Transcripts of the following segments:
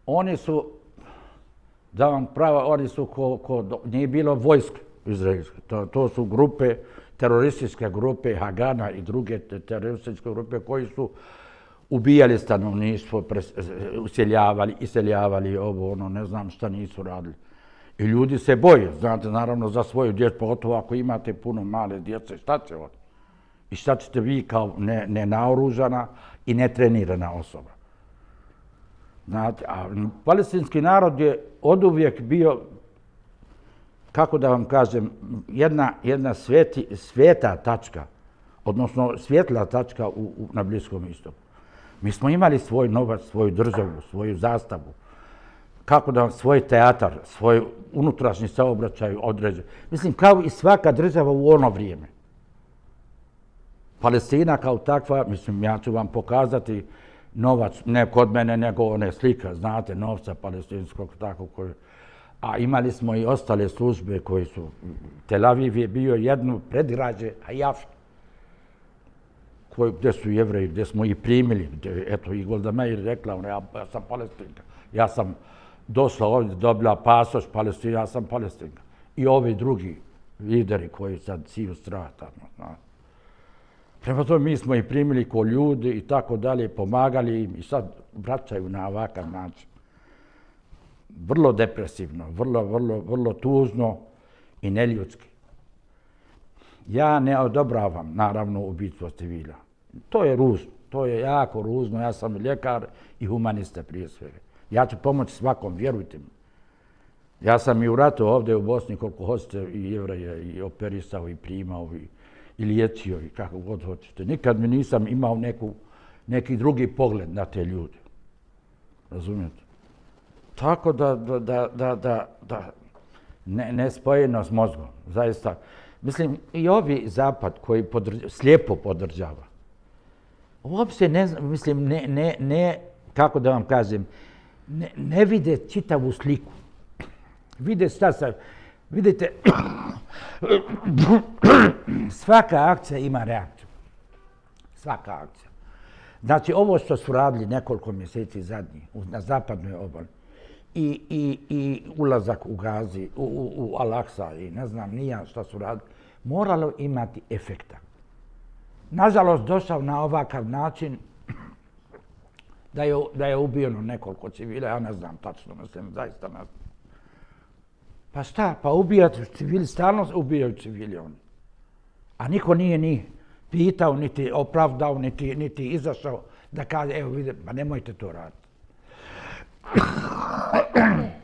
oni su, da vam pravo, oni su nije bilo vojske izraelske. To su grupe, terorističke grupe, Hagana i druge terorističke grupe koji su ubijali stanovništvo, iseljavali ovo, ono, ne znam šta nisu radili. I ljudi se boje, znate, naravno za svoju djecu, pogotovo ako imate puno male djece, šta će on? I šta ćete vi kao nenaoružana i netrenirana osoba? Znate, a palestinski narod je oduvijek bio, kako da vam kažem, jedna sveta tačka, odnosno svjetla tačka na Bliskom istoku. Mi smo imali svoj novac, svoju državu, svoju zastavu, kako da vam svoj teatar, svoj unutrašnji saobraćaj određe. Mislim, kao i svaka država u ono vrijeme. Palestina kao takva, mislim, ja ću vam pokazati novac, ne kod mene, nego one slika, znate, novca palestinskog, tako koji. A imali smo i ostale službe koji su, Tel Aviv je bio jedno predgrađe Hajafa, gdje su Jevreji, gdje smo ih primili. Eto, i Golda Meir rekla, ja sam Palestinka. Ja sam došla ovdje, dobila pasoš Palestina, ja sam Palestinka. I ovi drugi lideri koji sad siju strata. Prema tome mi smo ih primili ko ljudi i tako dalje, pomagali im i sad vraćaju na ovakav način. Vrlo depresivno, vrlo tužno i neljudski. Ja ne odobravam, naravno, ubistvo civila. To je ružno, to je jako ružno. Ja sam ljekar i humanista prije svega. Ja ću pomoći svakom, vjerujte mi. Ja sam i u ratu ovdje u Bosni, koliko hoćete, i Jevreje, i operisao, i primao, i liječio, i kako god hoćete. Nikad mi nisam imao neki drugi pogled na te ljude. Razumijete? Tako da nespojeno s mozgom, zaista. Mislim, i ovi Zapad koji slijepo podržava, uopće ne znam, mislim, ne, kako da vam kažem, ne vide čitavu sliku. Vide šta sad, vidite, svaka akcija ima reakciju. Svaka akcija. Znači, ovo što su radili nekoliko mjeseci zadnji na zapadnoj obali, i ulazak u Gazi, u Al-Aqsa i ne znam nija šta su radili, moralo imati efekta. Nažalost, došao na ovakav način da je ubijeno nekoliko civila, ja ne znam tačno, mislim, zaista ne znam. Pa šta, pa ubijati civili, stalno ubijaju civili oni. A niko nije ni pitao, niti opravdao, niti izašao da kaže, evo vidite, pa nemojte to raditi.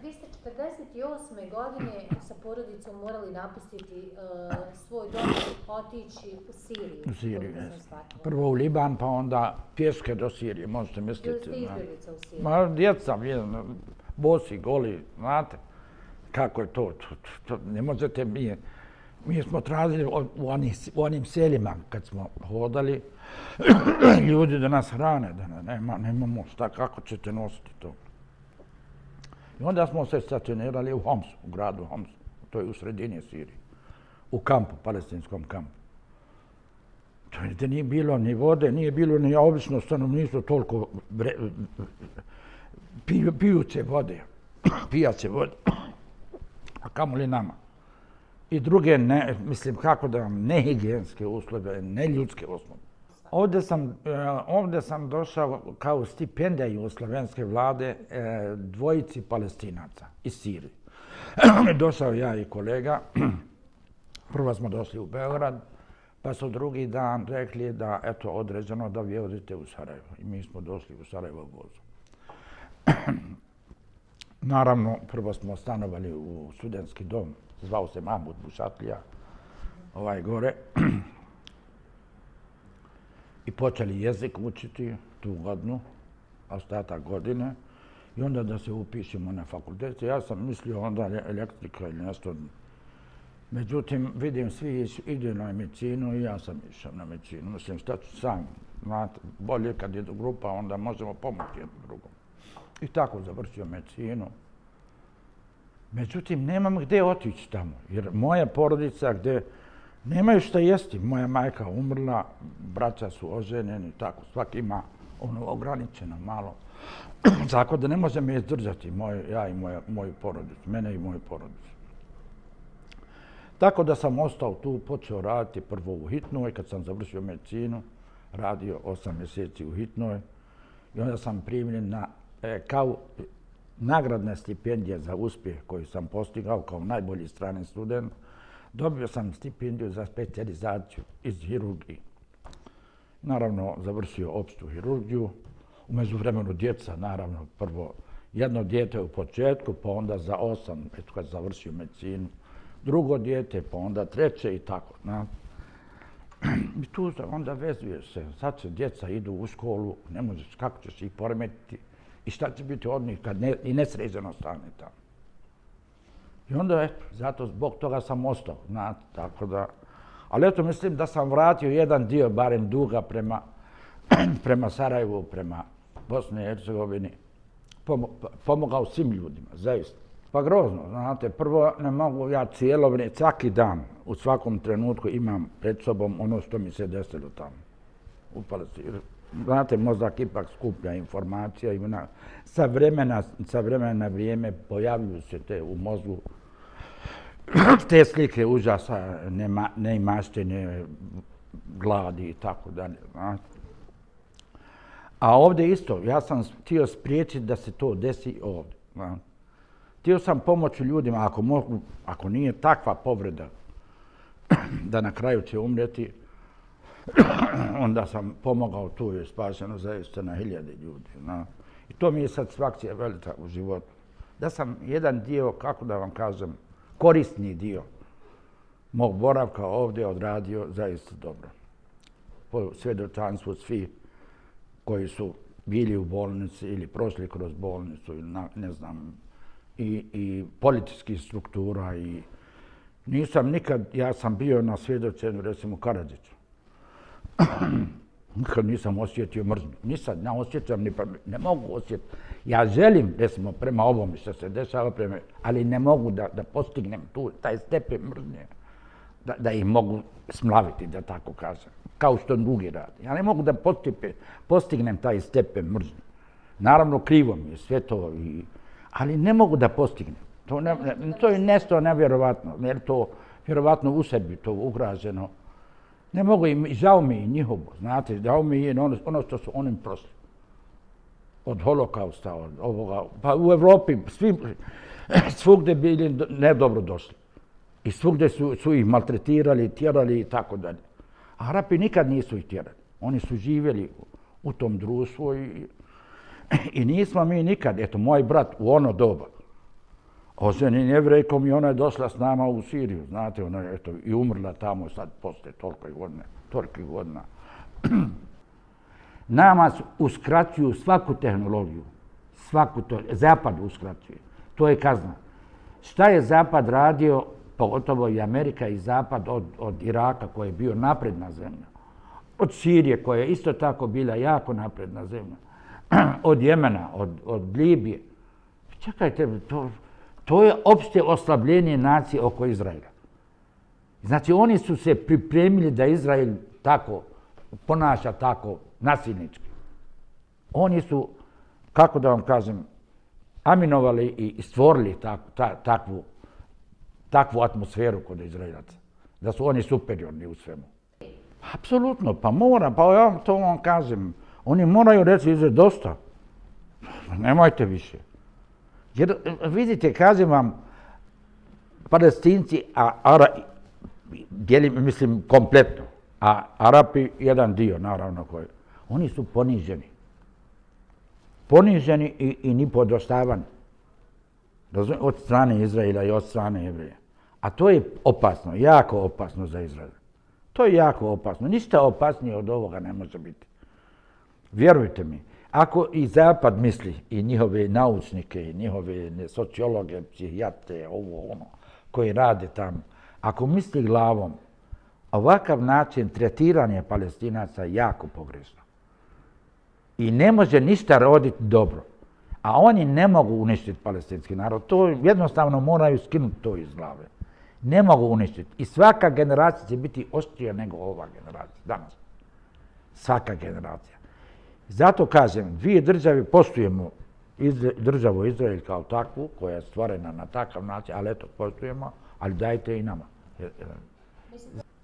Vi ste 48. godine sa porodicom morali napustiti svoj dom i otići u Siriju. U Siriju, prvo u Liban, pa onda pješke do Sirije, možete misliti. Ili ste izbjeglica u Siriju? Ma, djeca, bosi, goli, znate kako je to. Ne možete, mi smo tražili u onim selima kad smo hodali, ljudi da nas hrane, da nemamo šta, kako ćete nositi to. I onda smo se stacionirali u Homsu, u gradu Homsu, to je u sredini Sirije, u kampu, palestinskom kampu. To je nije bilo ni vode, nije bilo ni obično stanovništvo toliko pijuće vode, pijaće vode, a kamoli nama. I druge, mislim, kako da vam, nehigijenske uslove, neljudske uslove. Ovdje sam došao kao stipendija jugoslovenske vlade dvojici Palestinaca iz Sirije. Došao ja i kolega. Prvo smo došli u Beograd, pa su drugi dan rekli da, eto, određeno da vi odete u Sarajevo. I mi smo došli u Sarajevo vozu. Naravno, prvo smo stanovali u studentski dom, zvao se Mahmud Bušatlija, ovaj gore. I počeli jezik učiti tu godinu, ostatak godine, i onda da se upišemo na fakultet. Ja sam mislio onda elektrika ili nešto. Međutim, vidim, svi idu na medicinu i ja sam išao na medicinu. Mislim, šta ću sam, znate, bolje kad je grupa, onda možemo pomoći jednom drugom. I tako završio medicinu. Međutim, nemam gdje otići tamo, jer moja porodica gdje nemaju šta jesti. Moja majka umrla, braća su oženjeni, tako, svaki ima ograničeno malo. Tako da ne može me izdržati ja i moju porodicu, mene i moju porodicu. Tako da sam ostao tu, počeo raditi prvo u hitnoj, kad sam završio medicinu, radio 8 mjeseci u hitnoj i onda sam primljen kao nagradne stipendije za uspjeh koju sam postigao kao najbolji strani student. Dobio sam stipendiju za specijalizaciju iz hirurgije. Naravno, završio opštu hirurgiju. U međuvremenu djeca, naravno, prvo jedno dijete u početku, pa onda za 8, kad završio medicinu, drugo dijete, pa onda treće i tako. I tu onda vezuješ se. Sad se djeca idu u školu, ne možeš, kako ćeš ih poremetiti i šta će biti od njih kad i nesređeno stane tamo. I onda, zato zbog toga sam ostao, tako da. Ali eto, mislim da sam vratio jedan dio, barem duga, prema Sarajevu, prema Bosni i Hercegovini. Pomogao svim ljudima, zaista. Pa grozno, znate, prvo ne mogu ja cijelo vrijeme, svaki dan, u svakom trenutku imam pred sobom ono što mi se desilo tamo, u Palestini. Znate, mozak ipak skuplja informacija i sa vremena na vrijeme pojavljuju se te u mozgu te slike užasa, neimaštine, gladi i tako dalje. A ovdje isto, ja sam htio spriječiti da se to desi ovdje. Htio sam pomoći ljudima, ako nije takva povreda da na kraju će umrijeti, onda sam pomogao, tu je spašeno zaista na 1000 ljudi. I to mi je satisfakcija velika u životu. Da sam jedan dio, kako da vam kažem, korisni dio mog boravka ovdje odradio zaista dobro. Po svjedočanstvu svi koji su bili u bolnici ili prošli kroz bolnicu ili ne znam, i političkih struktura i nisam nikad, ja sam bio na svjedočenju recimo u Karađiću. Nikad nisam osjetio mržnju. Nisam, ne osjećam, ne mogu osjetiti. Ja želim, recimo, prema ovom što se dešava, ali ne mogu da postignem taj stepen mržnje, da ih mogu smlaviti, da tako kažem, kao što drugi rade. Ja ne mogu da postignem taj stepen mržnje. Naravno, krivo mi je sve to, ali ne mogu da postignem. To je nešto nevjerovatno, jer to vjerovatno u sebi to ugraženo. Ne mogu im, žao mi je njihovo, znate, žao mi je ono što su onim prošli. Od holokausta, od ovoga, pa u Evropi svugdje bili nedobro došli. I svugdje su ih maltretirali, tjerali i tako dalje. A Arapi nikad nisu ih tjerali. Oni su živjeli u tom društvu i nismo mi nikad, eto, moj brat u ono doba, oženjen Jevrejkom i ona je došla s nama u Siriju, znate, ona je i umrla tamo sad poslije toliko godina. Nama uskraćuju svaku tehnologiju, Zapad uskraćuje, to je kazna. Šta je Zapad radio, pogotovo i Amerika i Zapad od Iraka koji je bio napredna zemlja, od Sirije koja je isto tako bila jako napredna zemlja, od Jemena, od Libije. Čekajte, to je opšte oslabljenje nacije oko Izraela. Znači, oni su se pripremili da Izrael tako ponaša tako nasilnički. Oni su, kako da vam kažem, aminovali i stvorili takvu atmosferu kod Izraelaca. Da su oni superiorni u svemu. Apsolutno, pa mora, pa ja to vam kažem. Oni moraju reći Izrael dosta. Nemojte više. Jer vidite, kažem vam, Palestinci, mislim kompletno, a Arapi jedan dio, naravno, oni su poniženi. Poniženi i nipodoštavani. Od strane Izraela i od strane Jevreja. A to je opasno, jako opasno za Izrael. To je jako opasno. Ništa opasnije od ovoga ne može biti. Vjerujte mi, ako i Zapad misli, i njihove naučnike, i njihove sociologe, psihijatre, koji rade tamo, ako misli glavom, ovakav način tretiranja Palestinaca je jako pogrešno. I ne može ništa roditi dobro. A oni ne mogu uništiti palestinski narod. To jednostavno moraju skinuti to iz glave. Ne mogu uništiti. I svaka generacija će biti oštrija nego ova generacija danas. Svaka generacija. Zato kažem, dvije države poštujemo državu Izrael kao takvu, koja je stvorena na takav način, ali eto, poštujemo, ali dajte i nama.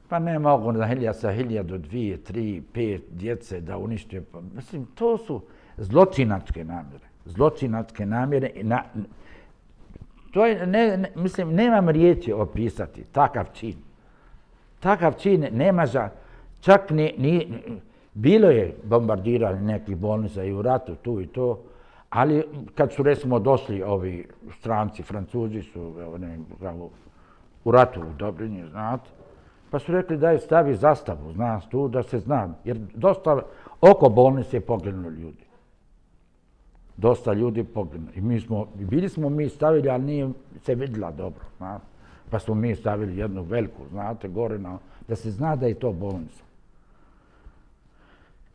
Pa ne mogu sa 1000, 2, 3, 5 djece da unište. Mislim, to su zločinačke namjere. Zločinačke namjere. To je, mislim, nemam riječi opisati takav čin. Takav čin nema za, čak bilo je bombardiranje nekih bolnica i u ratu, tu i to, ali kad su recimo došli ovi stranci, Francuzi su u ratu u Dobrinji, znate, pa su rekli daj stavi zastavu, znaš, tu da se zna, jer dosta oko bolnice je poginulo ljudi. Dosta ljudi poginulo. I bili smo mi stavili, ali nije se vidjela dobro, znate. Pa smo mi stavili jednu veliku, znate, gore da se zna da je to bolnica.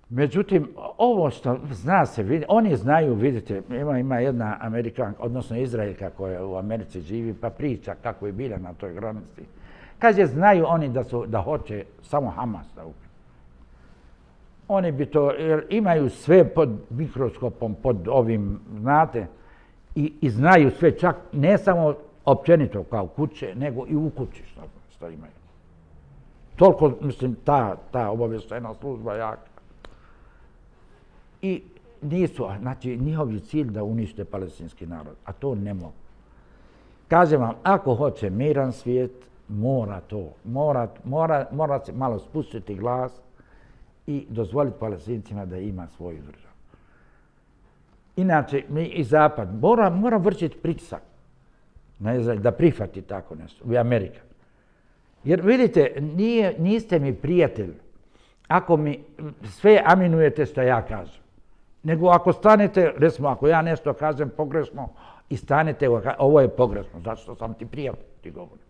Međutim, ovo što zna se vidi, oni znaju, vidite, ima jedna Amerikanka, odnosno Izraelka koja u Americi živi, pa priča kako je bila na toj granici. Kaže, znaju oni da hoće samo Hamas da ubiju. Oni bi to, jer imaju sve pod mikroskopom, pod ovim, znate, i znaju sve, čak ne samo općenito kao kuće, nego i u kući što imaju. Toliko, mislim, ta obavještajna služba jaka. I nisu, znači, njihov je cilj da unište palestinski narod, a to ne mogu. Kažem vam, ako hoće miran svijet, mora to, mora se malo spustiti glas i dozvoliti Palestincima da ima svoju državu. Inače, mi i Zapad mora vršiti pritisak na Izrael da prihvati tako nešto, u Amerika. Jer vidite, niste mi prijatelj ako mi sve aminujete što ja kažem. Nego ako stanete, recimo ako ja nešto kažem pogrešno i stanete, ovo je pogrešno, zato što sam ti prijatelj, ti govorim.